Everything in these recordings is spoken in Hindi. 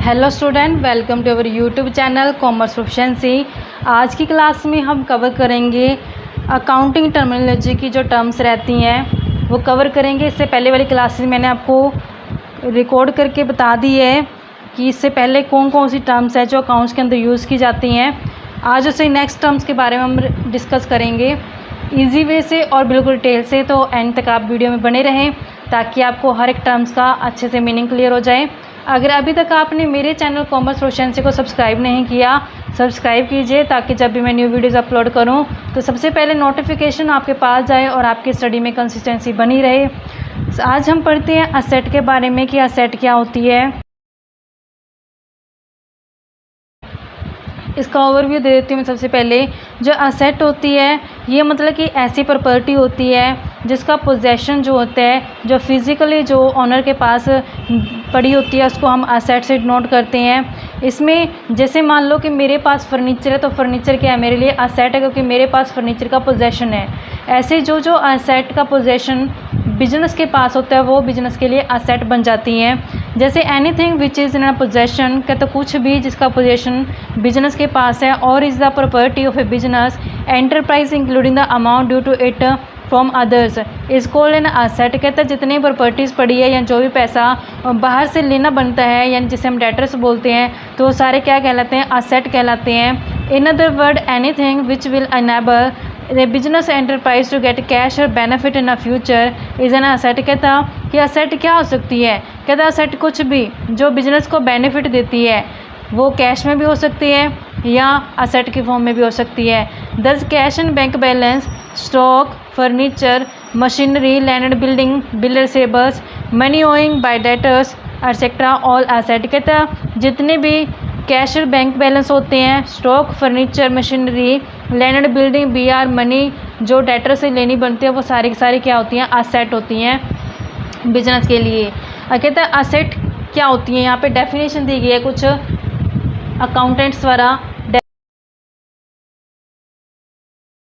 Hello student, welcome to our YouTube channel commerce proficiency. आज की क्लास में हम कवर करेंगे अकाउंटिंग टर्मिनोलॉजी की जो टर्म्स रहती हैं वो कवर करेंगे। इससे पहले वाली क्लास में मैंने आपको रिकॉर्ड करके बता दी है कि इससे पहले कौन कौन सी टर्म्स है जो अकाउंट्स के अंदर यूज़ की जाती हैं। आज उसे नेक्स्ट टर्म्स के बारे में हम डिस्कस करेंगे ईजी वे से और बिल्कुल डिटेल से। तो एंड तक आप वीडियो में बने रहें ताकि आपको हर एक टर्म्स का अच्छे से मीनिंग क्लियर हो जाए। अगर अभी तक आपने मेरे चैनल कॉमर्स प्रोफिशिएंसी को सब्सक्राइब नहीं किया, सब्सक्राइब कीजिए ताकि जब भी मैं न्यू वीडियोज़ अपलोड करूं तो सबसे पहले नोटिफिकेशन आपके पास जाए और आपकी स्टडी में कंसिस्टेंसी बनी रहे। आज हम पढ़ते हैं असेट के बारे में कि असेट क्या होती है। इसका ओवरव्यू दे देती हूँ मैं। सबसे पहले जो असेट होती है ये मतलब कि ऐसी प्रॉपर्टी होती है जिसका पोजेशन जो होता है, जो फिज़िकली जो ऑनर के पास पड़ी होती है, उसको हम असेट से नोट करते हैं। इसमें जैसे मान लो कि मेरे पास फर्नीचर है तो फर्नीचर क्या है, मेरे लिए असेट है क्योंकि मेरे पास फर्नीचर का पोजेशन है। ऐसे जो जो असेट का पोजेशन बिजनेस के पास होता है वो बिजनेस के लिए असेट बन जाती हैं। जैसे anything which is in a possession, कहते कुछ भी जिसका पोजेशन बिजनेस के पास है, और is the property of a business enterprise including the amount due to it from others is called an asset. कहते हैं जितनी प्रॉपर्टीज़ पड़ी है या जो भी पैसा बाहर से लेना बनता है यानी जिसे हम डेटर्स बोलते हैं, तो वो सारे क्या कहलाते हैं, असेट कहलाते हैं। In other word anything which will enable the business enterprise to get cash or benefit in a future is an asset. कहता कि असेट क्या हो सकती है, कहता असेट कुछ भी जो बिजनेस को बेनिफिट देती है, वो कैश में भी हो सकती है या असेट की फॉर्म में भी हो सकती है। Thus cash and bank balance, stock, furniture, machinery, land and building, bill receivables, money owing by debtors etcetera all asset. कहता जितने भी कैश और बैंक बैलेंस होते हैं, stock, furniture, machinery, land and building, B R, money जो डेटर से लेनी बनती है, वो सारी की सारी क्या होती हैं, असेट होती हैं बिजनेस के लिए। कहता है असेट क्या होती है, यहाँ पे डेफिनेशन दी गई है कुछ अकाउंटेंट्स द्वारा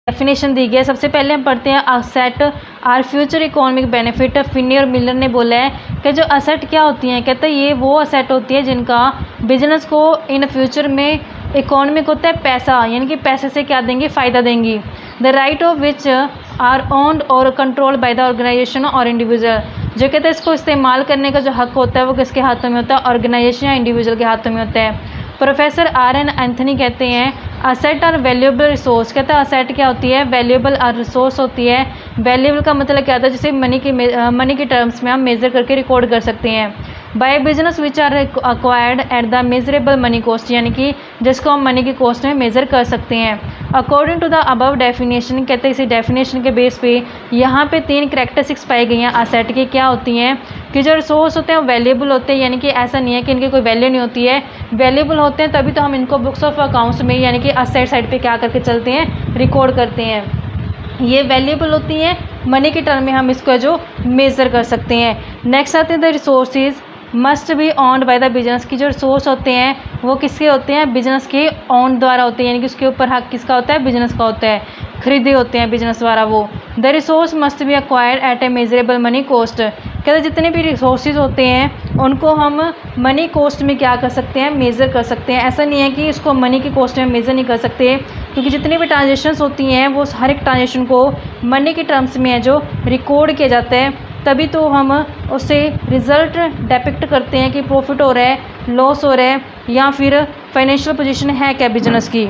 डेफिनेशन दी गई है। सबसे पहले हम पढ़ते हैं asset are future economic benefit. Finney और मिलर ने बोला है कि जो असेट क्या होती हैं, कहते हैं ये वो असेट होती है जिनका बिजनेस को इन फ्यूचर में इकोनॉमिक होता है पैसा, यानी कि पैसे से क्या देंगे, फ़ायदा देंगी। The right of which are owned और कंट्रोल बाय द ऑर्गेनाइजेशन और इंडिविजुअल। जो कहते हैं इसको इस्तेमाल करने का जो हक होता है वो किसके हाथों में होता है, ऑर्गेनाइजेशन या इंडिविजुअल के हाथों में होता है। प्रोफेसर आर एन एंथनी कहते हैं असेट आर वैल्यूएबल रिसोर्स। कहते हैं असेट क्या होती है, वैल्यूएबल आर रिसोर्स होती है। वैल्यूएबल का मतलब क्या होता है, जैसे मनी के टर्म्स में हम मेज़र करके रिकॉर्ड कर सकते हैं। By business which are acquired at the measurable money cost, यानी कि जिसको हम मनी की कॉस्ट में मेज़र कर सकते हैं। According to the above definition, कहते हैं इसी डेफिनेशन के बेस पे यहाँ पे 3 करैक्टरिस्टिक्स पाई गई हैं असेट की। क्या होती हैं कि जो रिसोर्स होते हैं वैल्यूएबल होते हैं, यानी कि ऐसा नहीं है कि इनकी कोई वैल्यू नहीं होती है, वैल्यूएबल होते हैं तभी तो हम इनको बुक्स ऑफ अकाउंट्स में यानी कि असेट साइड पे क्या करके चलते हैं, रिकॉर्ड करते हैं। ये वैल्यूएबल होती है, मनी के टर्म में हम इसको जो मेज़र कर सकते हैं। नेक्स्ट आते हैं the resources must be owned by the business. की जो रिसोर्स होते हैं वो किसके होते हैं, बिजनेस के ऑन द्वारा होते हैं, यानी कि उसके ऊपर हक किसका होता है, बिजनेस का होता है, खरीदे होते हैं बिजनेस द्वारा वो। The resource must be acquired at a measurable money cost. कहते हैं जितने भी रिसोर्सेज होते हैं उनको हम मनी कॉस्ट में क्या कर सकते हैं, मेज़र कर सकते हैं। ऐसा नहीं है कि इसको मनी की कॉस्ट में मेज़र नहीं कर सकते, क्योंकि जितनी भी ट्रांजेक्शन्स होती हैं वो हर एक ट्रांजेक्शन को मनी के टर्म्स में है जो रिकॉर्ड किया जाता है, तभी तो हम उससे रिज़ल्ट डिपिक्ट करते हैं कि प्रॉफिट हो रहा है, लॉस हो रहा है, या फिर फाइनेंशियल पोजीशन है क्या बिजनेस की।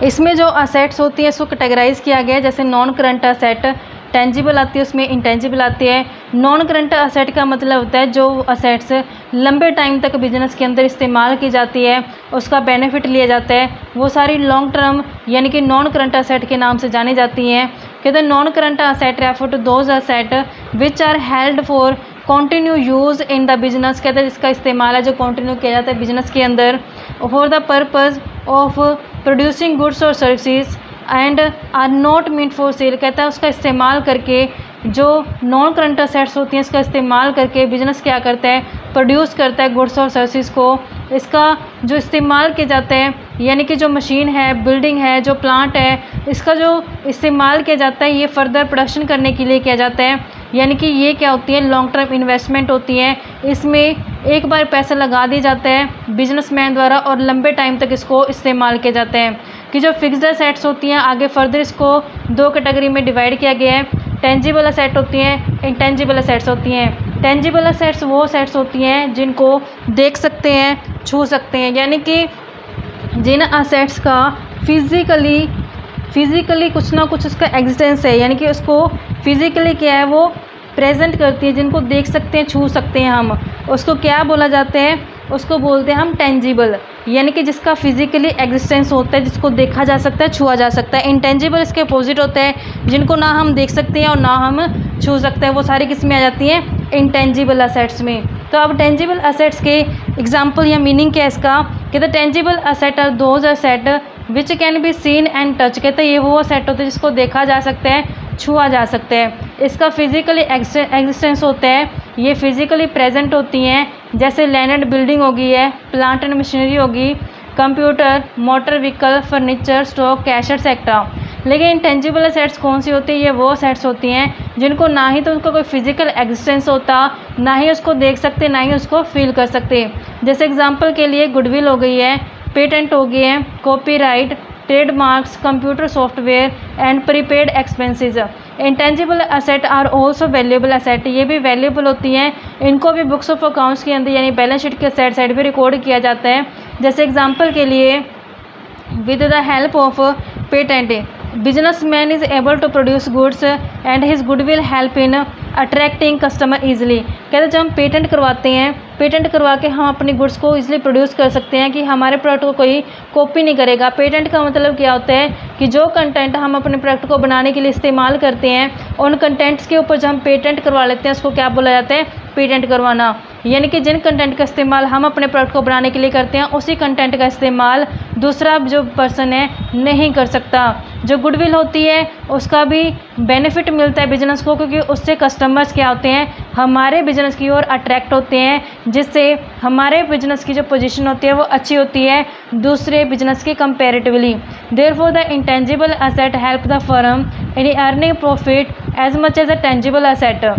इसमें जो असेट्स होती हैं इसको कैटेगराइज किया गया है, जैसे नॉन करंट असेट टेंजिबल आती है, उसमें इंटेंजिबल आती है। नॉन करंट असेट का मतलब होता है जो असेट्स लंबे टाइम तक बिजनेस के अंदर इस्तेमाल की जाती है, उसका बेनिफिट लिया जाता है, वो सारी लॉन्ग टर्म यानी कि नॉन करंट असेट के नाम से जानी जाती हैं। कहते हैं non current asset refer to those asset which are held for continue use in the business. कहते हैं जिसका इस्तेमाल है जो कंटिन्यू किया जाता है बिजनेस के अंदर, for the purpose of producing goods or services and are not meant for sale. कहता है उसका इस्तेमाल करके जो नॉन करंट असेट्स होती हैं इसका इस्तेमाल करके बिजनेस क्या करता है, प्रोड्यूस करता है गुड्स और सर्विसेज को। इसका जो इस्तेमाल किया जाता है यानी कि जो मशीन है, बिल्डिंग है, जो प्लांट है, इसका जो इस्तेमाल किया जाता है ये फर्दर प्रोडक्शन करने के लिए किया जाता है, यानी कि ये क्या होती है, लॉन्ग टर्म इन्वेस्टमेंट होती है। इसमें एक बार पैसा लगा दिया जाता है बिजनेसमैन द्वारा और लंबे टाइम तक इसको इस्तेमाल किए जाते हैं। कि जो फिक्स्ड असेट्स होती हैं आगे फर्दर इसको दो कैटेगरी में डिवाइड किया गया है। टेंजिबल असेट होती हैं, इंटेंजिबल असेट्स होती हैं। टेंजिबल असेट्स वो असेट्स होती हैं जिनको देख सकते हैं, छू सकते हैं, यानी कि जिन असेट्स का फिज़िकली कुछ ना कुछ उसका एग्जिस्टेंस है, यानी कि उसको फिज़िकली क्या है वो प्रेजेंट करती है, जिनको देख सकते हैं, छू सकते हैं हम, उसको क्या बोला जाता है, उसको बोलते हैं हम टेंजिबल, यानी कि जिसका फिज़िकली एग्जिस्टेंस होता है, जिसको देखा जा सकता है, छुआ जा सकता है। इंटेंजिबल इसके अपोजिट होता है, जिनको ना हम देख सकते हैं और ना हम छू सकते हैं, वो सारी किस में आ जाती हैं, इंटेंजिबल असेट्स में। तो अब टेंजिबल असेट्स के एग्जाम्पल या मीनिंग क्या है इसका, कहते हैं tangible asset are those asset which can be seen and touch, कहते हैं ये वो असेट होते हैं जिसको देखा जा सकता है, छुआ जा सकता है। इसका फिज़िकली एग्जिस्टेंस होता है, ये फिज़िकली प्रेजेंट होती हैं, जैसे लैंड एंड बिल्डिंग होगी है, प्लांट एंड मशीनरी होगी, computer, motor vehicle, furniture, stock, cash etcetera. लेकिन इंटेंजिबल असेट्स कौन सी होती है, ये वो असेट्स होती हैं जिनको ना ही तो उनका कोई फिज़िकल एग्जिस्टेंस होता, ना ही उसको देख सकते, ना ही उसको फील कर सकते। जैसे एग्जांपल के लिए गुडविल हो गई है, पेटेंट हो गए हैं, copyright, trademarks, computer software and prepaid expenses. Intangible asset are also valuable asset, ये भी वैल्यूएबल होती हैं, इनको भी बुक्स ऑफ अकाउंट्स के अंदर यानी बैलेंस शीट के साइड भी रिकॉर्ड किया जाता है। जैसे एग्जांपल के लिए with the help of patent businessman is able to produce goods and his goodwill help in attracting customer easily. कहते हैं जब हम पेटेंट करवाते हैं, पेटेंट करवा के हम अपनी गुड्स को ईजिली प्रोड्यूस कर सकते हैं कि हमारे प्रोडक्ट को कोई कॉपी नहीं करेगा। पेटेंट का मतलब क्या होता है कि जो कंटेंट हम अपने प्रोडक्ट को बनाने के लिए इस्तेमाल करते हैं, उन कंटेंट्स के ऊपर जब हम पेटेंट करवा लेते हैं उसको क्या बोला जाता है, पेटेंट करवाना। यानी कि जिन कंटेंट का इस्तेमाल हम अपने प्रोडक्ट को बनाने के लिए करते हैं, उसी कंटेंट का इस्तेमाल दूसरा जो पर्सन है नहीं कर सकता। जो गुडविल होती है उसका भी बेनिफिट मिलता है बिजनेस को, क्योंकि उससे कस्टमर्स क्या होते हैं, हमारे बिजनेस की ओर अट्रैक्ट होते हैं, जिससे हमारे बिजनेस की जो पोजीशन होती है वो अच्छी होती है दूसरे बिजनेस के comparatively. Therefore the intangible asset help the firm in earning profit as much as a tangible asset.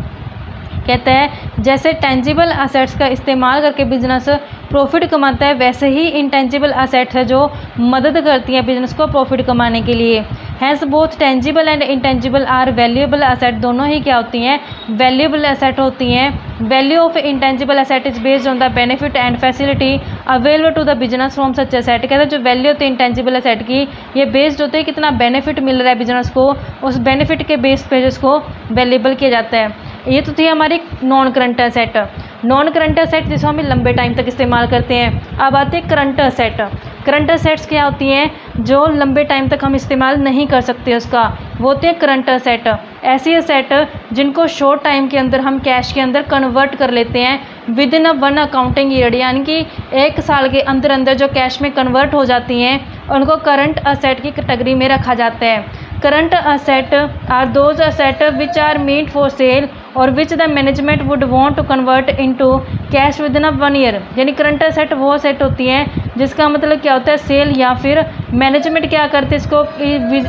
कहता है जैसे टेंजिबल असेट्स का इस्तेमाल करके बिजनेस प्रॉफिट कमाता है, वैसे ही इंटेंजिबल असेट्स है जो मदद करती हैं बिजनेस को प्रॉफिट कमाने के लिए। Hence both tangible and intangible are valuable asset, दोनों ही क्या होती हैं, वैल्यूएबल असेट होती हैं। Value of intangible asset is based on the benefit and facility available to the business from such asset. कहते हैं जो वैल्यू होती है इंटेंजिबल असेट की, ये बेस्ड होते हैं कितना बेनिफिट मिल रहा है बिजनेस को, उस बेनिफिट के बेस पे उसको वैल्यूएबल किया जाता है। ये तो थी हमारी non current asset. Non current asset जिसको हम लंबे टाइम तक इस्तेमाल करते हैं। अब आते हैं करंट असेट। करंट असेट्स क्या होती हैं, जो लंबे टाइम तक हम इस्तेमाल नहीं कर सकते उसका, वो होते हैं करंट असेट। ऐसी असेट जिनको शॉर्ट टाइम के अंदर हम कैश के अंदर कन्वर्ट कर लेते हैं with in one accounting year, यानी कि एक साल के अंदर अंदर जो कैश में कन्वर्ट हो जाती हैं उनको करंट असेट की कैटेगरी में रखा जाता है। Current asset are those asset which are meant for sale or which the management would want to convert into cash within 1 year. यानी करंट असेट वो असेट होती हैं जिसका मतलब क्या होता है, सेल या फिर मैनेजमेंट क्या करते हैं इसको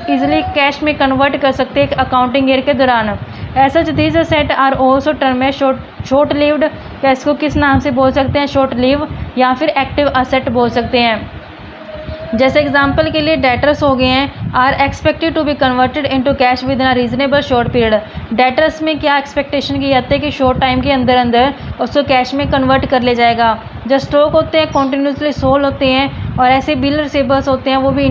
इजीली कैश में कन्वर्ट कर सकते हैं अकाउंटिंग ईयर के दौरान। ऐसा these asset are also term है शॉर्ट लिव्ड, क्या इसको किस नाम से बोल सकते हैं, शॉर्ट लिव या फिर एक्टिव असेट बोल सकते हैं। जैसे एग्जांपल के लिए डेटर्स हो गए हैं, are expected to be converted into cash within a reasonable short period. Debtors में क्या एक्सपेक्टेशन की जाती है कि शॉर्ट टाइम के अंदर अंदर उसको कैश में कन्वर्ट कर ले जाएगा। जो स्टॉक होते हैं कॉन्टीन्यूसली सोल्ड होते हैं, और ऐसे बिल रिसीवेबल्स होते हैं वो भी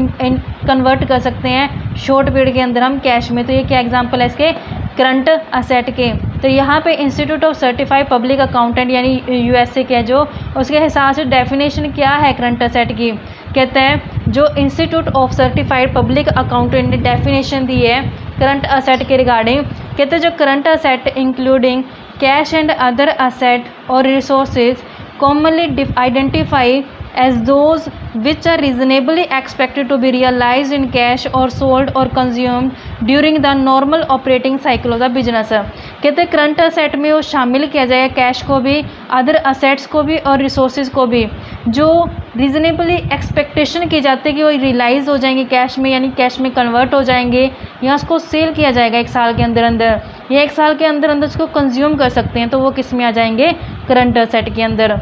कन्वर्ट कर सकते हैं शॉर्ट पीरियड के अंदर हम कैश में। तो ये क्या एग्जाम्पल है इसके, करंट असेट के। तो यहाँ पे institute of certified public accountant यानी यूएसए के जो, उसके हिसाब से डेफिनेशन क्या है करंट असेट की, कहते हैं जो institute of certified public accountant ने डेफिनेशन दी है करंट असेट के रिगार्डिंग, कहते हैं जो current asset including cash and other asset और resources commonly identify as those which are reasonably expected to be realized in cash or sold or consumed during the normal operating cycle of the business। कहते हैं करंट असेट में वो शामिल किया जाए कैश को भी, अदर असेट्स को भी और रिसोर्सेज को भी, जो रीजनेबली एक्सपेक्टेशन की जाती है कि वो रियलाइज़ हो जाएंगे कैश में, यानी कैश में कन्वर्ट हो जाएंगे या उसको सेल किया जाएगा 1 साल के अंदर अंदर, या 1 साल के अंदर अंदर उसको कंज्यूम कर सकते हैं, तो वो किस में आ जाएंगे, करंट असेट के अंदर।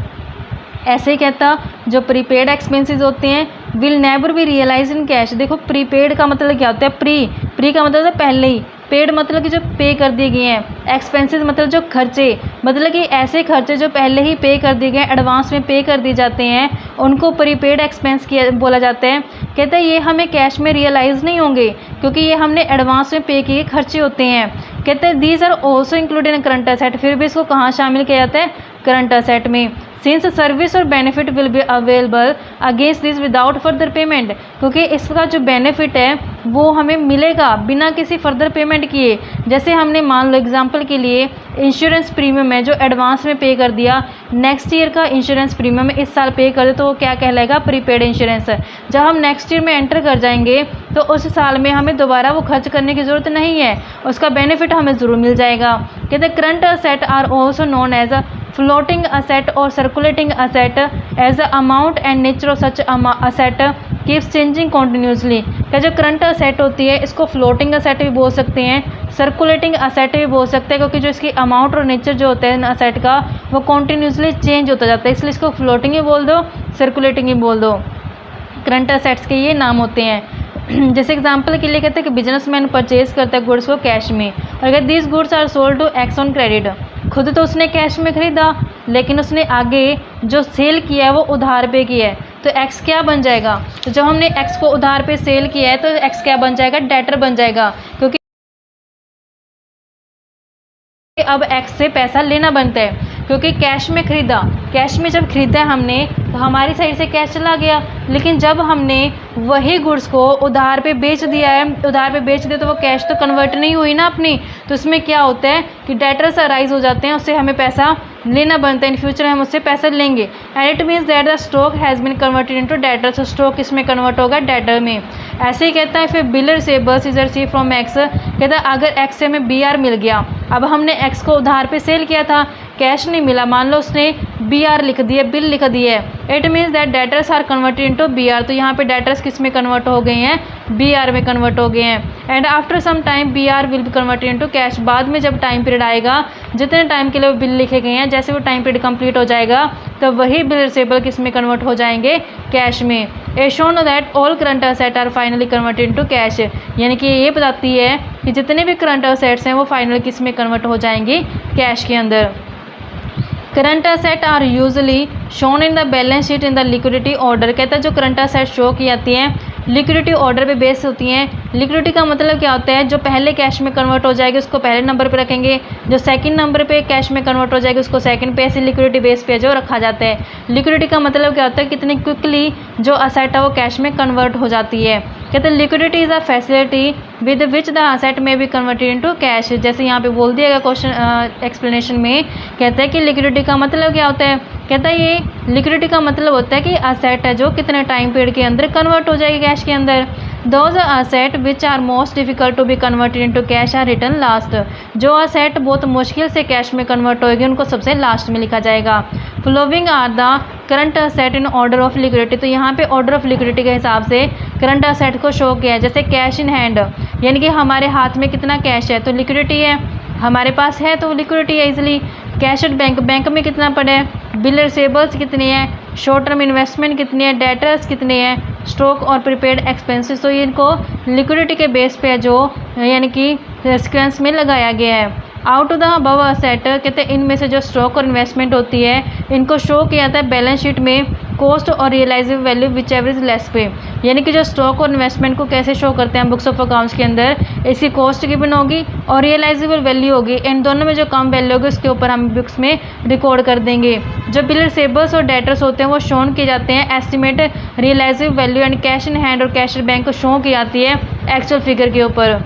ऐसे ही कहता जो प्रीपेड एक्सपेंसेस होते हैं will never be realise in cash. देखो प्रीपेड का मतलब क्या होता है, प्री का मतलब है पहले ही, पेड मतलब कि जो पे कर दिए गए हैं, एक्सपेंसेस मतलब जो खर्चे, मतलब कि ऐसे खर्चे जो पहले ही पे कर दिए गए एडवांस में पे कर दिए जाते हैं उनको प्रीपेड एक्सपेंस किया बोला जाता है। कहता है ये हमें कैश में रियलाइज़ नहीं होंगे क्योंकि ये हमने एडवांस में पे किए खर्चे होते हैं। कहते हैं these are also included in current asset, फिर भी इसको कहाँ शामिल किया जाता है, करंट असेट में। सिंस सर्विस और benefit will be available against this without further payment, क्योंकि इसका जो बेनिफिट है वो हमें मिलेगा बिना किसी फर्दर पेमेंट किए। जैसे हमने मान लो एग्जांपल के लिए इंश्योरेंस प्रीमियम है जो एडवांस में पे कर दिया, नेक्स्ट ईयर का इंश्योरेंस प्रीमियम इस साल पे कर दे तो वो क्या कहलाएगा, प्रीपेड इंश्योरेंस। जब हम नेक्स्ट ईयर में एंटर कर जाएंगे तो उस साल में हमें दोबारा वो खर्च करने की ज़रूरत नहीं है, उसका बेनिफिट हमें ज़रूर मिल जाएगा। कहते हैं current asset are also known as a floating asset or circulating asset as a amount and nature of such asset keeps changing continuously. क्या जो करंट असेट होती है इसको फ्लोटिंग असेट भी बोल सकते हैं, सर्कुलेटिंग असेट भी बोल सकते हैं, क्योंकि जो इसकी अमाउंट और नेचर जो होता है असेट का वो कॉन्टीन्यूसली चेंज होता जाता है, इसलिए इसको फ्लोटिंग ही बोल दो, सर्कुलेटिंग ही बोल दो। करंट असेट्स के ये नाम होते हैं। जैसे एग्जांपल के लिए कहते हैं कि बिजनेसमैन परचेज करता है गुड्स को कैश में, और अगर this goods are sold to X on credit, खुद तो उसने कैश में ख़रीदा लेकिन उसने आगे जो सेल किया है वो उधार पे किया है, तो एक्स क्या बन जाएगा, तो जब हमने एक्स को उधार पे सेल किया है तो एक्स क्या बन जाएगा, डेटर बन जाएगा, क्योंकि अब एक्स से पैसा लेना बनता है, क्योंकि कैश में ख़रीदा, कैश में जब ख़रीदा हमने तो हमारी साइड से कैश चला गया, लेकिन जब हमने वही गुड्स को उधार पे बेच दिया है, उधार पे बेच दिया तो वो कैश तो कन्वर्ट नहीं हुई ना अपनी, तो उसमें क्या होता है कि डेटर्स अराइज हो जाते हैं, उससे हमें पैसा लेना बनता है, इन फ्यूचर हम उससे पैसा लेंगे। And it means that the stock has been converted into debtor, तो स्टॉक किसमें कन्वर्ट होगा, डेटर में। ऐसे ही कहता है फिर बिलर से बस इज रिसीव फ्रॉम एक्स, कहता है अगर एक्स से हमें बी आर मिल गया, अब हमने एक्स को उधार पे सेल किया था, कैश नहीं मिला, मान लो उसने बी आर लिख दिया, बिल लिख दिया है, it means that debtors are converted into B R, तो यहाँ पे डेटर्स किस में कन्वर्ट हो गए हैं, बी आर में कन्वर्ट हो गए हैं। And after some time B R will be converted into cash, बाद में जब टाइम पीरियड आएगा, जितने टाइम के लिए वो बिल लिखे गए हैं, जैसे वो टाइम पीरियड कंप्लीट हो जाएगा तो वही बिल रिसीवेबल किस में कन्वर्ट हो जाएंगे, कैश में। A shown that all current asset are finally converted into cash, यानी कि ये बताती है कि जितने भी करंट असेट्स हैं वो फाइनली किस में कन्वर्ट हो जाएंगे, कैश के अंदर। Current asset are usually shown in the balance sheet in the liquidity order, कहता है जो करंट असेट शो की जाती हैं लिक्विडिटी ऑर्डर पे बेस होती हैं। लिक्विडिटी का मतलब क्या होता है, जो पहले कैश में कन्वर्ट हो जाएगी उसको पहले नंबर पे रखेंगे, जो सेकंड नंबर पे कैश में कन्वर्ट हो जाएगी उसको सेकंड पे, ऐसे लिक्विडिटी बेस पे जो रखा जाता है। लिक्विडिटी का मतलब क्या होता है, कितनी क्विकली जो असेट है वो कैश में कन्वर्ट हो जाती है। कहते हैं liquidity is a facility with which the asset में बी कन्वर्टेड इनटू कैश, जैसे यहाँ पे बोल दिया गया क्वेश्चन एक्सप्लेनेशन में, कहता है कि लिक्विडिटी का मतलब क्या होता है, कहता है ये लिक्विडिटी का मतलब होता है कि असेट है जो कितने टाइम पीरियड के अंदर कन्वर्ट हो जाएगी कैश के अंदर। Those asset which are most difficult to be converted into cash are written last, जो असेट बहुत मुश्किल से कैश में कन्वर्ट होगी उनको सबसे लास्ट में लिखा जाएगा। Following are the current asset in order of liquidity, तो यहाँ पे ऑर्डर ऑफ लिक्विडिटी के हिसाब से करंट असेट को शो किया है, जैसे कैश इन हैंड, यानी कि हमारे हाथ में कितना कैश है तो लिक्विडिटी है, हमारे पास है तो लिक्विडिटी है easily. Cash at bank, bank में कितना पड़े है, बिल रिसीवेबल्स कितनी है, शॉर्ट टर्म इन्वेस्टमेंट कितनी है, डेटर्स कितने हैं, स्टॉक और प्रीपेड एक्सपेंसेस, तो ये इनको लिक्विडिटी के बेस पे जो यानी कि सीक्वेंस में लगाया गया है। Out of the above asset, कहते हैं इनमें से जो स्टॉक और इन्वेस्टमेंट होती है इनको शो किया जाता है बैलेंस शीट में कॉस्ट और realisable value whichever is less पे, यानी कि जो स्टॉक और इन्वेस्टमेंट को कैसे शो करते हैं बुक्स ऑफ अकाउंट्स के अंदर, इसकी कॉस्ट गिवन होगी और रियलाइजेबल वैल्यू होगी, इन दोनों में जो कम वैल्यू होगी उसके ऊपर हम बुक्स में रिकॉर्ड कर देंगे। जो बिल रिसीवेबल्स और डेटर्स होते हैं वो शोन किए जाते हैं estimate realisable value and cash in hand और कैश बैंक को शो की जाती है एक्चुअल फिगर के ऊपर।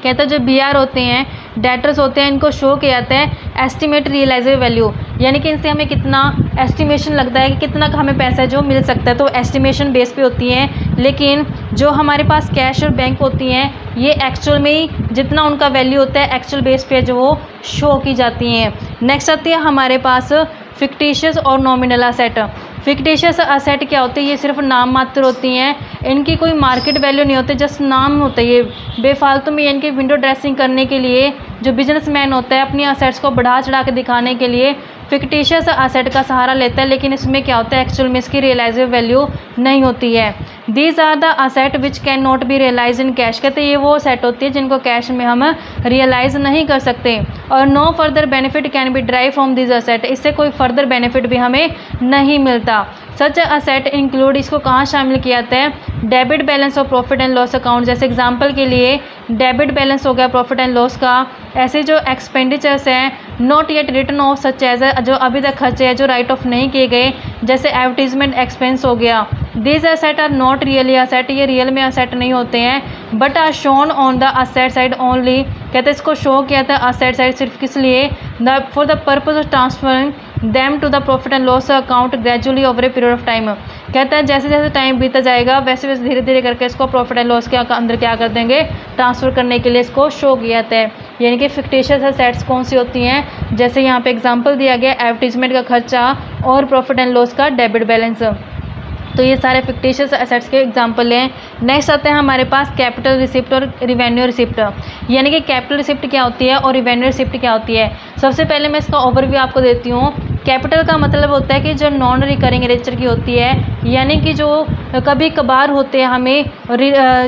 कहता है जो बी आर होते हैं, डेटर्स होते हैं, इनको शो किया जाता है एस्टिमेट रियलाइजेबल वैल्यू, यानी कि इनसे हमें कितना एस्टिमेशन लगता है कि कितना का हमें पैसा जो मिल सकता है, तो एस्टिमेशन बेस पे होती हैं। लेकिन जो हमारे पास कैश और बैंक होती हैं ये एक्चुअल में ही जितना उनका वैल्यू होता है एक्चुअल बेस पे जो वो शो की जाती हैं। नेक्स्ट आती है हमारे पास फिक्टिशियस और नॉमिनल असेट। फिक्टिशियस असेट क्या होती है, ये सिर्फ नाम मात्र होती हैं, इनकी कोई मार्केट वैल्यू नहीं होती, जस्ट नाम होता है, ये बेफालतू में इनकी विंडो ड्रेसिंग करने के लिए जो बिजनेसमैन होता है अपनी असेट्स को बढ़ा चढ़ा के दिखाने के लिए फिक्टिशियस असेट का सहारा लेता है, लेकिन इसमें क्या होता है, एक्चुअल में इसकी रियलाइजेबल वैल्यू नहीं होती है। These are the asset which can not be realise in cash, कहते हैं ये वो असेट होती है जिनको कैश में हम रियलाइज नहीं कर सकते। और no further benefit can be drive from this asset, इससे कोई फर्दर बेनिफिट भी हमें नहीं मिलता। सच असेट इंक्लूड, इसको कहाँ शामिल किया जाता है, डेबिट बैलेंस और प्रॉफिट एंड लॉस अकाउंट। जैसे एग्जांपल के लिए डेबिट बैलेंस हो गया प्रॉफिट एंड लॉस का। ऐसे जो एक्सपेंडिचर्स हैं not yet return off such as, जो अभी तक खर्चे हैं जो राइट ऑफ नहीं किए गए, जैसे एडवर्टीजमेंट एक्सपेंस हो गया। This asset are not really asset, ये रियल में असेट नहीं होते हैं, but are shown on the asset side only, कहते हैं इसको शो किया था असेट साइड सिर्फ किस लिए, the for the purpose of transferring them to the profit and loss account gradually over a period of time. कहता है जैसे जैसे टाइम बीता जाएगा वैसे वैसे धीरे धीरे करके इसको प्रॉफिट एंड लॉस के अंदर क्या कर देंगे, ट्रांसफ़र करने के लिए इसको शो किया जाता है। यानी कि फिक्टिशियस असेट्स कौन सी होती हैं, जैसे यहाँ पे एग्जांपल दिया गया एडवर्टीजमेंट का खर्चा और प्रॉफिट एंड लॉस का डेबिट बैलेंस। तो ये सारे फिक्टिशियस एसेट्स के एग्जांपल हैं। नेक्स्ट आते हैं हमारे पास कैपिटल रिसिप्ट और रिवेन्यू रिसिप्ट। यानी कि कैपिटल रिसिप्ट क्या होती है और रिवेन्यू रिसिप्ट क्या होती है। सबसे पहले मैं इसका ओवरव्यू आपको देती हूँ। कैपिटल का मतलब होता है कि जो नॉन रिकरिंग नेचर की होती है, यानी कि जो कभी कभार होते हैं हमें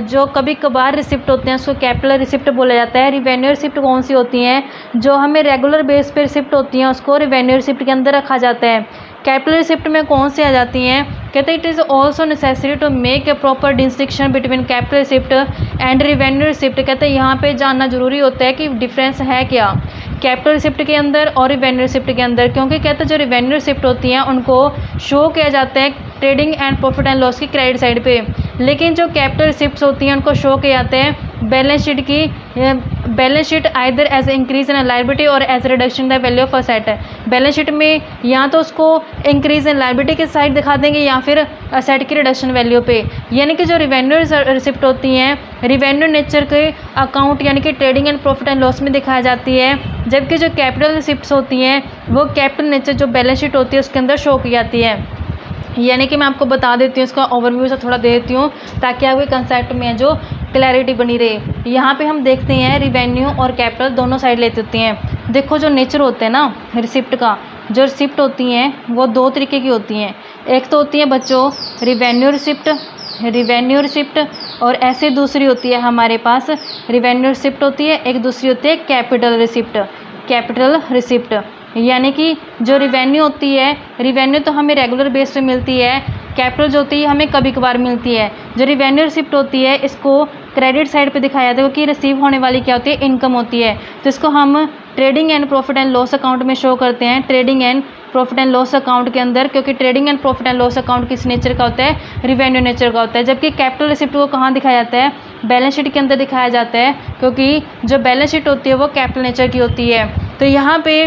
जो कभी कभार रिसिप्ट होते हैं उसको कैपिटल रिसिप्ट बोला जाता है। रिवेन्यू रिसिप्ट कौन सी होती हैं, जो हमें रेगुलर बेस पे रिसिप्ट होती हैं उसको रिवेन्यू रिसिप्ट के अंदर रखा जाता है। कैपिटल रिसिप्ट में कौन सी आ जाती हैं, कहते हैं it is also necessary to make a proper distinction between capital receipt and revenue receipt. कहते हैं यहाँ पे जानना जरूरी होता है कि डिफरेंस है क्या कैपिटल रिसिप्ट के अंदर और रिवेन्यू रिसिप्ट के अंदर, क्योंकि कहते हैं जो रिवेन्यू रिसिप्ट होती हैं उनको शो किया जाता है trading and profit and loss की क्रेडिट साइड पे, लेकिन जो कैपिटल रिसिप्ट्स होती हैं उनको शो किया जाते हैं बैलेंस शीट की, balance sheet either as increase in liability or as reduction the value of asset. Balance sheet में या तो उसको इंक्रीज इन लायबिलिटी के साइड दिखा देंगे या फिर असेट की रिडक्शन वैल्यू पे। यानी कि जो रिवेन्यू रिसिप्ट होती हैं रिवेन्यू नेचर के अकाउंट यानी कि trading and profit and loss में दिखाई जाती है, जबकि जो कैपिटल रिसिप्ट्स होती हैं वो कैपिटल नेचर जो बैलेंस शीट होती है उसके अंदर शो की जाती है। यानी कि मैं आपको बता देती हूँ, इसका ओवरव्यू से थोड़ा दे देती हूँ ताकि आपके कंसेप्ट में जो क्लैरिटी बनी रहे। यहाँ पे हम देखते हैं रिवेन्यू और कैपिटल दोनों साइड लेते होते हैं। देखो जो नेचर होते हैं ना रिसिप्ट का, जो रिसिप्ट होती हैं वो दो तरीके की होती हैं। एक तो होती है बच्चों रिवेन्यू रिसिप्ट और ऐसे दूसरी होती है हमारे पास रिवेन्यू रिसिप्ट होती है, एक दूसरी होती है कैपिटल रिसिप्ट। यानी कि जो रिवेन्यू होती है, रिवेन्यू तो हमें रेगुलर बेस पे मिलती है, कैपिटल जो होती है हमें कभी कभार मिलती है। जो रिवेन्यू रिसिप्ट होती है इसको क्रेडिट साइड पे दिखाया जाता है क्योंकि रिसीव होने वाली क्या होती है, इनकम होती है। तो इसको हम trading and profit and loss account में शो करते हैं, trading and profit and loss account के अंदर, क्योंकि trading and profit and loss account किस नेचर का होता है, रिवेन्यू नेचर का होता है। जबकि कैपिटल रिसिप्ट को कहाँ दिखाया जाता है, बैलेंस शीट के अंदर दिखाया जाता है, क्योंकि जो बैलेंस शीट होती है वो कैपिटल नेचर की होती है। तो यहाँ पे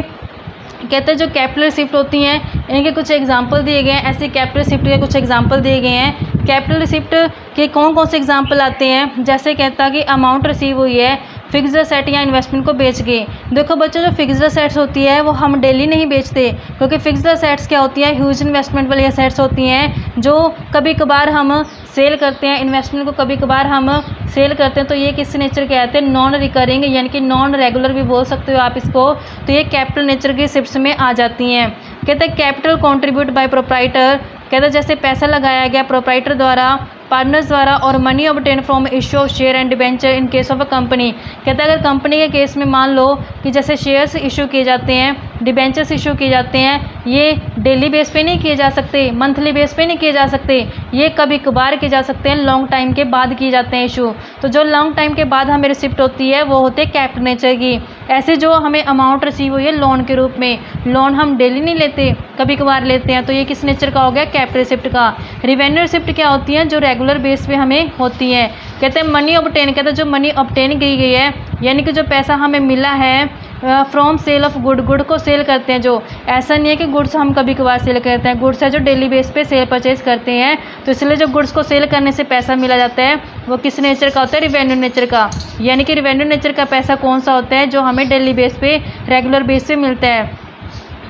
कहते हैं जो कैपिटल रिसिप्ट होती हैं इनके कुछ एग्जांपल दिए गए हैं। ऐसे कैपिटल रिसिप्ट के कुछ एग्जांपल दिए गए हैं। कैपिटल रिसिप्ट के कौन कौन से एग्जांपल आते हैं, जैसे कहता है कि अमाउंट रिसीव हुई है फिक्स्ड असेट या इन्वेस्टमेंट को बेच के। देखो बच्चों जो फिक्स्ड असेट्स होती है वो हम डेली नहीं बेचते, क्योंकि फिक्स्ड असेट्स क्या होती है, ह्यूज इन्वेस्टमेंट वाली असेट्स होती हैं जो कभी कभार हम सेल करते हैं, इन्वेस्टमेंट को कभी कभार हम सेल करते हैं। तो ये किस नेचर के आते हैं, नॉन रिकरिंग यानी कि नॉन रेगुलर भी बोल सकते हो आप इसको। तो ये कैपिटल नेचर की रिसिप्ट्स में आ जाती हैं। कहते हैं कैपिटल कॉन्ट्रीब्यूट बाय प्रोप्राइटर, कहते हैं जैसे पैसा लगाया गया प्रोप्राइटर द्वारा, पार्टनर्स द्वारा, और money obtain from issue of share and debenture in case of a company. कहता है अगर कंपनी के केस में मान लो कि जैसे शेयर्स इशू किए जाते हैं, डिबेंचर्स इशू किए जाते हैं, ये डेली बेस पे नहीं किए जा सकते, मंथली बेस पे नहीं किए जा सकते, ये कभी कभार किए जा सकते हैं, लॉन्ग टाइम के बाद किए जाते हैं इशू। तो जो लॉन्ग टाइम के बाद हमें रिसिप्ट होती है वो होते हैं कैपिटल नेचर की। ऐसे जो हमें अमाउंट रिसीव हुई है लोन के रूप में, लोन हम डेली नहीं लेते, कभी कभार लेते हैं, तो ये किस नेचर का हो गया, कैपिटल रिसिप्ट का। रिवेन्यू रिसिप्ट क्या होती है, जो रेगुलर बेस पे हमें होती है। कहते हैं मनी ऑब्टेन, कहते हैं जो मनी ऑब्टेन की गई है यानी कि जो पैसा हमें मिला है फ्रॉम सेल ऑफ गुड को सेल करते हैं। जो ऐसा नहीं है कि गुड्स हम कभी कभार सेल करते हैं, गुड्स है जो डेली बेस पे सेल परचेज करते हैं। तो इसलिए जो गुड्स को सेल करने से पैसा मिला जाता है वो किस नेचर का होता है, रिवेन्यू नेचर का। यानी कि रिवेन्यू नेचर का पैसा कौन सा होता है, जो हमें डेली बेस पे रेगुलर बेस पे मिलता है।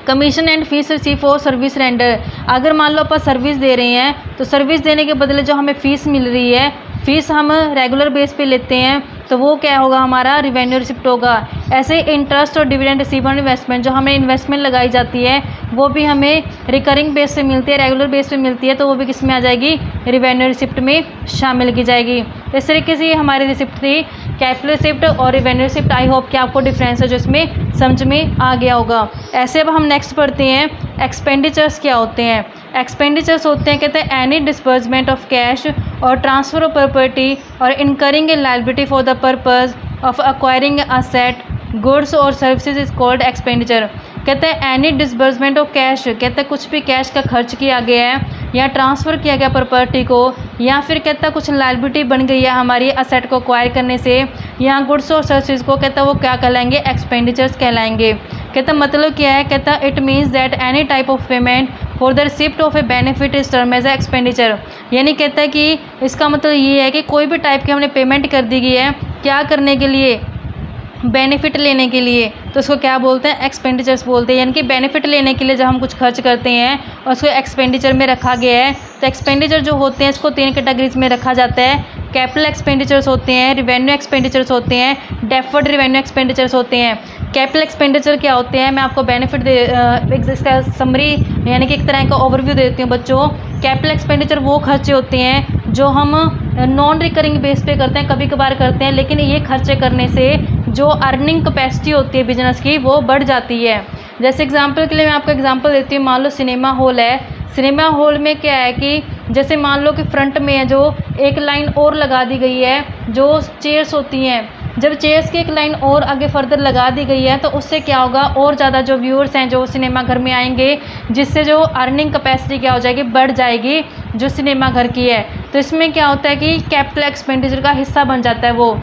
Commission and fees receive for service render, अगर मान लो अपन सर्विस दे रहे हैं तो सर्विस देने के बदले जो हमें फ़ीस मिल रही है, फ़ीस हम रेगुलर बेस पे लेते हैं, तो वो क्या होगा, हमारा रिवेन्यू रिसिप्ट होगा। ऐसे इंटरेस्ट और डिविडेंड रिसीव ऑन इन्वेस्टमेंट, जो हमें इन्वेस्टमेंट लगाई जाती है वो भी हमें रिकरिंग बेस पे मिलती है, रेगुलर बेस पे मिलती है, तो वो भी किस में आ जाएगी, रिवेन्यू रिसिप्ट में शामिल की जाएगी। इस तरीके से ये हमारी रिसिप्ट थी, कैपिटल रिसिप्ट और रिवेन्यू रिसिप्ट। आई होप कि आपको डिफरेंस है जो इसमें समझ में आ गया होगा। ऐसे अब हम नेक्स्ट पढ़ते हैं एक्सपेंडिचर्स क्या होते हैं। एक्सपेंडिचर्स होते हैं, कहते हैं एनी डिस्बर्समेंट ऑफ कैश और ट्रांसफर ऑफ प्रॉपर्टी और incurring A liability for the purpose of acquiring asset goods or services is called expenditure. कहते हैं एनी डिसबर्समेंट ऑफ कैश, कहते हैं कुछ भी कैश का खर्च किया गया है या ट्रांसफ़र किया गया प्रॉपर्टी को, या फिर कहता है कुछ लायबिलिटी बन गई है हमारी असेट को एक्वायर करने से, या गुड्स और सर्विसेज को, कहता है वो क्या कहलाएंगे, एक्सपेंडिचर्स कहलाएंगे। कहता मतलब क्या है, कहता it means that any type of payment for the receipt of a benefit is term as expenditure. यानी कहता है कि इसका मतलब ये है कि कोई भी टाइप की हमने पेमेंट कर दी गई है, क्या करने के लिए, बेनिफिट लेने के लिए, तो उसको क्या बोलते हैं, एक्सपेंडिचर्स बोलते हैं। यानी कि बेनिफिट लेने के लिए जब हम कुछ खर्च करते हैं और उसको एक्सपेंडिचर में रखा गया है, तो एक्सपेंडिचर जो होते हैं इसको 3 कैटेगरीज में रखा जाता है। कैपिटल एक्सपेंडिचर्स होते हैं, रिवेन्यू एक्सपेंडिचर्स होते हैं, डेफर्ड रिवेन्यू एक्सपेंडिचर्स होते हैं। कैपिटल एक्सपेंडिचर क्या होते हैं, मैं आपको बेनिफिट इसका समरी यानी कि एक तरह का ओवरव्यू देती हूँ बच्चों। कैपिटल एक्सपेंडिचर वो खर्चे होते हैं जो हम नॉन रिकरिंग बेस पे करते हैं, कभी कभार करते हैं, लेकिन ये खर्चे करने से जो अर्निंग कैपेसिटी होती है बिजनेस की वो बढ़ जाती है। जैसे एग्जांपल के लिए मैं आपको एग्जांपल देती हूँ, मान लो सिनेमा हॉल है। सिनेमा हॉल में क्या है कि जैसे मान लो कि फ्रंट में है जो एक लाइन और लगा दी गई है, जो चेयर्स होती हैं, जब चेयर्स की एक लाइन और आगे फर्दर लगा दी गई है तो उससे क्या होगा, और ज़्यादा जो व्यूअर्स हैं जो सिनेमा घर में आएंगे, जिससे जो अर्निंग कैपेसिटी क्या हो जाएगी, बढ़ जाएगी जो सिनेमा घर की है। तो इसमें क्या होता है कि कैपिटल एक्सपेंडिचर का हिस्सा बन जाता है वो,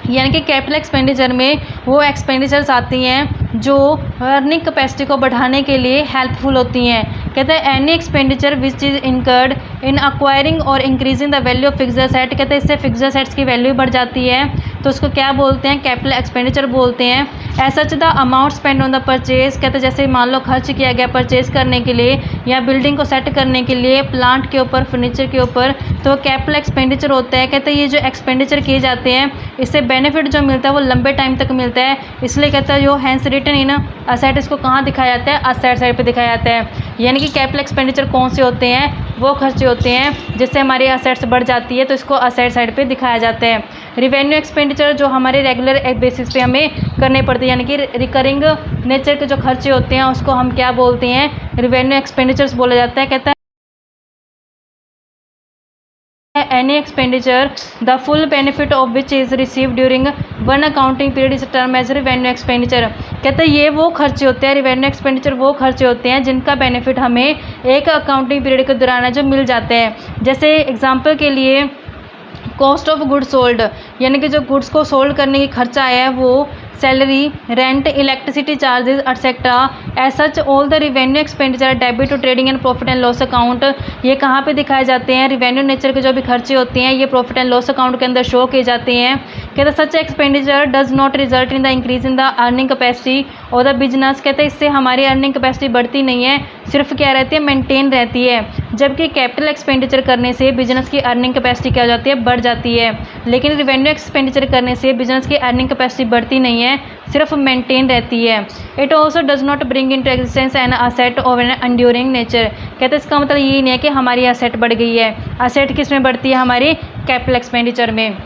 यानी कि कैपिटल एक्सपेंडिचर में वो एक्सपेंडिचर्स आती हैं जो अर्निंग कैपेसिटी को बढ़ाने के लिए हेल्पफुल होती हैं। कहते हैं any expenditure which is incurred in acquiring or increasing the value of fixed asset, कहते हैं इससे फिक्स्ड एसेट्स की वैल्यू बढ़ जाती है, तो उसको क्या बोलते हैं, कैपिटल एक्सपेंडिचर बोलते हैं। ऐसा the amount spend on the purchase, कहते हैं जैसे मान लो खर्च किया गया परचेज करने के लिए या बिल्डिंग को सेट करने के लिए, प्लांट के ऊपर, फर्नीचर के ऊपर, तो कैपिटल एक्सपेंडिचर होता है। कहते हैं ये जो एक्सपेंडिचर किए जाते हैं इससे बेनिफिट जो मिलता है वो लंबे टाइम तक मिलता है, इसलिए कहता है जो हैंस रिटन इन असेट, इसको कहाँ दिखाया जाता है, असेट साइड पे दिखाया जाता है। यानी कि कैपिटल एक्सपेंडिचर कौन से होते हैं, वो खर्चे होते हैं जिससे हमारी असेट्स बढ़ जाती है, तो इसको असेट साइड पे दिखाया जाता है। रिवेन्यू एक्सपेंडिचर जो हमारे रेगुलर बेसिस पे हमें करने पड़ते हैं, यानी कि रिकरिंग नेचर के जो खर्चे होते हैं उसको हम क्या बोलते हैं, रिवेन्यू एक्सपेंडिचर्स बोला जाता है। कहता है any expenditure the full benefit of which is received during one accounting period is termed as revenue expenditure। कहते हैं ये वो खर्चे होते हैं, रेवेन्यू एक्सपेंडिचर वो खर्चे होते हैं जिनका बेनिफिट हमें एक अकाउंटिंग पीरियड के दौरान जो मिल जाते हैं। जैसे एग्जांपल के लिए कॉस्ट ऑफ गुड्स सोल्ड, यानी कि जो गुड्स को सोल्ड करने की खर्चा आया है वो salary, rent, electricity charges etcetera, as such all the revenue expenditure debit to trading and profit and loss account. ये कहाँ पे दिखाए जाते हैं, रिवेन्यू नेचर के जो भी खर्चे होते हैं ये प्रॉफिट एंड लॉस अकाउंट के अंदर शो किए जाते हैं। कहते such expenditure does not result in the increase in the earning capacity of the business. कहते हैं इससे हमारी अर्निंग कैपेसिटी बढ़ती नहीं है, सिर्फ क्या रहती है, मेंटेन रहती है। जबकि कैपिटल एक्सपेंडिचर करने से बिजनेस की अर्निंग कैपेसिटी क्या हो जाती है, बढ़ जाती है। लेकिन रिवेन्यू एक्सपेंडिचर करने से बिजनेस की अर्निंग कैपेसिटी बढ़ती नहीं है, सिर्फ मेंटेन रहती है। It also does not bring into existence an asset of an enduring nature. कहते हैं इसका मतलब ये नहीं है कि हमारी असेट बढ़ गई है, असेट किस में बढ़ती है, हमारी कैपिटल एक्सपेंडिचर में।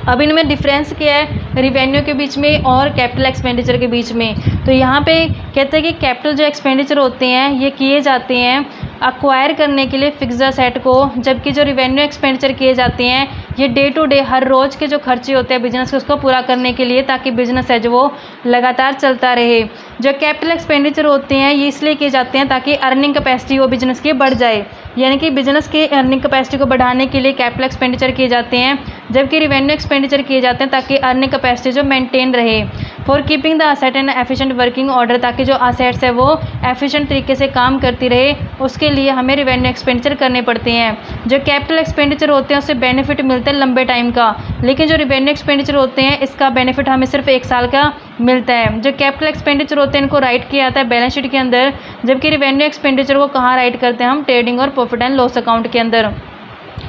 अब इनमें डिफरेंस क्या है रिवेन्यू के बीच में और कैपिटल एक्सपेंडिचर के बीच में, तो यहाँ पे कहते हैं कि कैपिटल जो एक्सपेंडिचर होते हैं ये किए जाते हैं अक्वायर करने के लिए फिक्स्ड एसेट को, जबकि जो रिवेन्यू एक्सपेंडिचर किए जाते हैं ये डे टू डे हर रोज़ के जो खर्चे होते हैं बिजनेस के उसको पूरा करने के लिए, ताकि बिजनेस है जो वो लगातार चलता रहे। जो कैपिटल एक्सपेंडिचर होते हैं ये इसलिए किए जाते हैं ताकि अर्निंग कैपेसिटी वो बिजनेस की बढ़ जाए, यानी कि बिजनेस की अर्निंग कैपेसिटी को बढ़ाने के लिए कैपिटल एक्सपेंडिचर किए जाते हैं, जबकि रिवेन्यू एक्सपेंडिचर किए जाते हैं ताकि अर्निंग कैपेसिटी जो मेंटेन रहे। For keeping the asset and efficient working order, ताकि जो असेट्स है वो एफिशिएंट तरीके से काम करती रहे, उसके लिए हमें रिवेन्यू एक्सपेंडिचर करने पड़ते हैं। जो कैपिटल एक्सपेंडिचर होते हैं उससे बेनिफिट मिलता है लंबे टाइम का, लेकिन जो रिवेन्यू एक्सपेंडिचर होते हैं इसका बेनिफिट हमें सिर्फ 1 साल का मिलता है। जो कैपिटल एक्सपेंडिचर होते हैं इनको राइट किया जाता है बैलेंस शीट के अंदर, जबकि रिवेन्यू एक्सपेंडिचर को कहाँ राइट करते हैं हम, ट्रेडिंग और प्रॉफिट एंड लॉस अकाउंट के अंदर।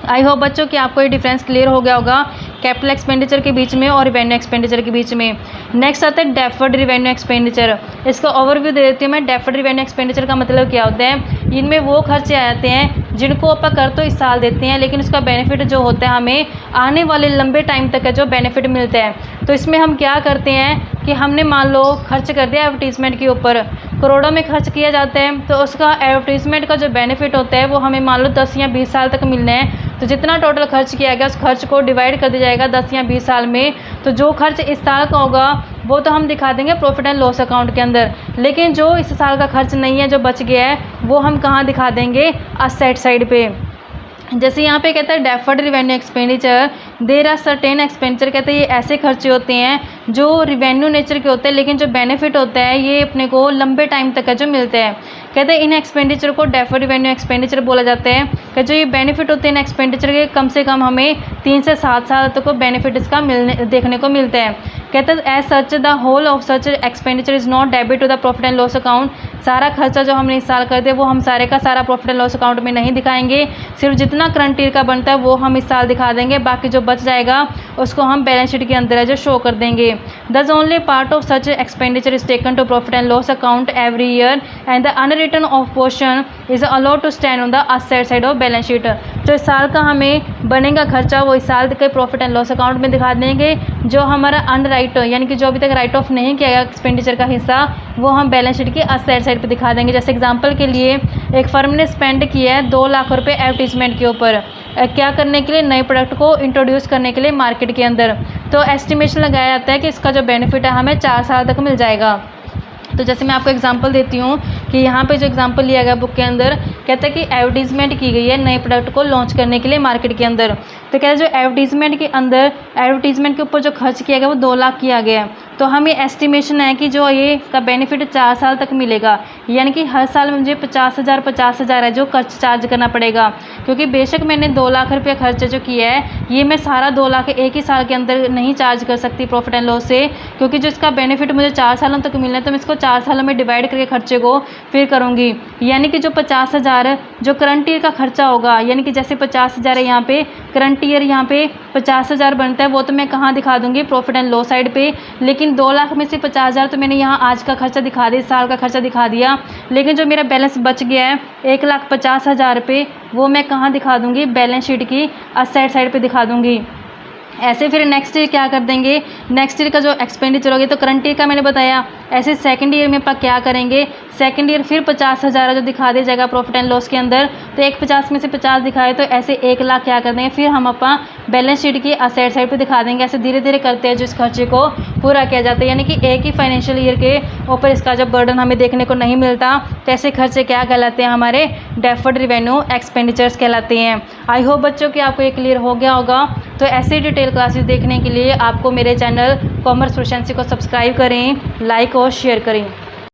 आई होप बच्चों कि आपको ये डिफरेंस क्लियर हो गया होगा कैपिटल एक्सपेंडिचर के बीच में और रिवेन्यू एक्सपेंडिचर के बीच में। नेक्स्ट आता है डेफर्ड रिवेन्यू एक्सपेंडिचर। इसका ओवरव्यू दे देती हूँ मैं। डेफर्ड रिवेन्यू एक्सपेंडिचर का मतलब क्या होता है, इनमें वो खर्चे आ जाते हैं जिनको अपन कर तो इस साल देते हैं, लेकिन उसका बेनिफिट जो होता है हमें आने वाले लंबे टाइम तक है जो बेनिफिट मिलता है। तो इसमें हम क्या करते हैं कि हमने मान लो खर्च कर दिया एडवर्टीज़मेंट के ऊपर, करोड़ों में खर्च किया जाता है, तो उसका एडवर्टीज़मेंट का जो बेनिफिट होता है वो हमें मान लो 10 या 20 साल तक मिलना है। तो जितना टोटल खर्च किया गया उस खर्च को डिवाइड कर दिया जाएगा 10 या 20 साल में। तो जो खर्च इस साल का होगा वो तो हम दिखा देंगे प्रॉफिट एंड लॉस अकाउंट के अंदर, लेकिन जो इस साल का खर्च नहीं है जो बच गया है वो हम कहाँ दिखा देंगे, असेट साइड पे। जैसे यहाँ पे कहता है deferred revenue expenditure, there are certain expenditure, कहते हैं ये ऐसे खर्चे होते हैं जो रिवेन्यू नेचर के होते हैं, लेकिन जो बेनिफिट होता है ये अपने को लंबे टाइम तक है जो मिलता है। कहते हैं इन एक्सपेंडिचर को डेफर्ड रिवेन्यू एक्सपेंडिचर बोला जाता है कि जो ये बेनिफिट होते हैं इन एक्सपेंडिचर के कम से कम हमें 3 से 7 साल तक को बेनिफिट इसका देखने को मिलता है। कहते हैं as such the whole of such expenditure is not debit to the profit and loss account. सारा खर्चा जो हमने इस साल करते हैं वो हम सारे का सारा प्रॉफिट एंड लॉस अकाउंट में नहीं दिखाएंगे, सिर्फ जितना करंट ईयर का बनता है वो हम इस साल दिखा देंगे, बाकी जो बच जाएगा उसको हम बैलेंस शीट के अंदर है जो शो कर देंगे। Thus only part of such expenditure is taken to profit and loss account every year and the unwritten off portion is allowed to stand on the asset side of balance sheet. जो इस साल का हमें बनेगा खर्चा वो इस साल के प्रॉफिट एंड लॉस अकाउंट में दिखा देंगे, जो हमारा अनराइट यानी कि जो अभी तक राइट ऑफ नहीं किया गया एक्सपेंडिचर का हिस्सा वो हम बैलेंस शीट की असेट साइड पे दिखा देंगे। जैसे एग्जांपल के लिए एक फर्म ने स्पेंड किया है 2 लाख रुपए एडवर्टीजमेंट के ऊपर, क्या करने के लिए, नए प्रोडक्ट को इंट्रोड्यूस करने के लिए मार्केट के अंदर। तो एस्टिमेशन लगाया जाता है कि इसका जो बेनिफिट है हमें 4 साल तक मिल जाएगा। तो जैसे मैं आपको एग्जांपल देती हूँ कि यहाँ पे जो एग्जांपल लिया गया बुक के अंदर, कहता है कि एडवर्टीजमेंट की गई है नए प्रोडक्ट को लॉन्च करने के लिए मार्केट के अंदर। तो कहता है जो एडवर्टीजमेंट के अंदर एडवर्टीजमेंट के ऊपर जो खर्च किया गया वो 2 लाख किया गया है। तो हमें एस्टिमेशन है कि जो ये का बेनिफिट 4 साल तक मिलेगा, यानी कि हर साल मुझे 50,000 है जो खर्च चार्ज करना पड़ेगा, क्योंकि बेशक मैंने 2 लाख रुपये खर्च जो किया है ये मैं सारा 2 लाख एक ही साल के अंदर नहीं चार्ज कर सकती प्रॉफिट एंड लॉस से, क्योंकि जो इसका बेनिफिट मुझे 4 सालों तक मिलना है तो मैं इसको 4 सालों में डिवाइड करके खर्चे को फिर करूँगी। यानी कि जो 50,000 जो करंट ईयर का खर्चा होगा, यानी कि जैसे 50,000 है यहाँ पे करंट ईयर यहाँ पे 50,000 बनता है, वो तो मैं कहाँ दिखा दूँगी, प्रॉफिट एंड लॉस साइड पे। लेकिन 2 लाख में से 50,000 तो मैंने यहाँ आज का खर्चा दिखा दिया, साल का खर्चा दिखा दिया, लेकिन जो मेरा बैलेंस बच गया है 1,50,000 रुपये वो मैं कहाँ दिखा दूँगी, बैलेंस शीट की असेट साइड पे दिखा दूँगी। ऐसे फिर नेक्स्ट ईयर क्या कर देंगे, नेक्स्ट ईयर का जो एक्सपेंडिचर होगी तो करंट ईयर का मैंने बताया, ऐसे सेकंड ईयर में अपन क्या करेंगे, सेकंड ईयर फिर 50,000 जो दिखा दिया जाएगा प्रॉफिट एंड लॉस के अंदर, तो 150 में से 50 दिखाए तो ऐसे 1 लाख क्या कर देंगे, फिर हम अपन बैलेंस शीट की असेट साइड पे दिखा देंगे। ऐसे धीरे धीरे करते हैं जो इस खर्चे को पूरा किया जाता है, यानी कि एक ही फाइनेंशियल ईयर के ऊपर इसका जब बर्डन हमें देखने को नहीं मिलता तो ऐसे खर्चे क्या कहलाते हैं, हमारे डेफर्ड रिवेन्यू एक्सपेंडिचर्स कहलाते हैं। आई होप बच्चों कि आपको ये क्लियर हो गया होगा। तो ऐसे डिटेल क्लासेस देखने के लिए आपको मेरे चैनल कॉमर्स प्रोficiency को सब्सक्राइब करें, लाइक और शेयर करें।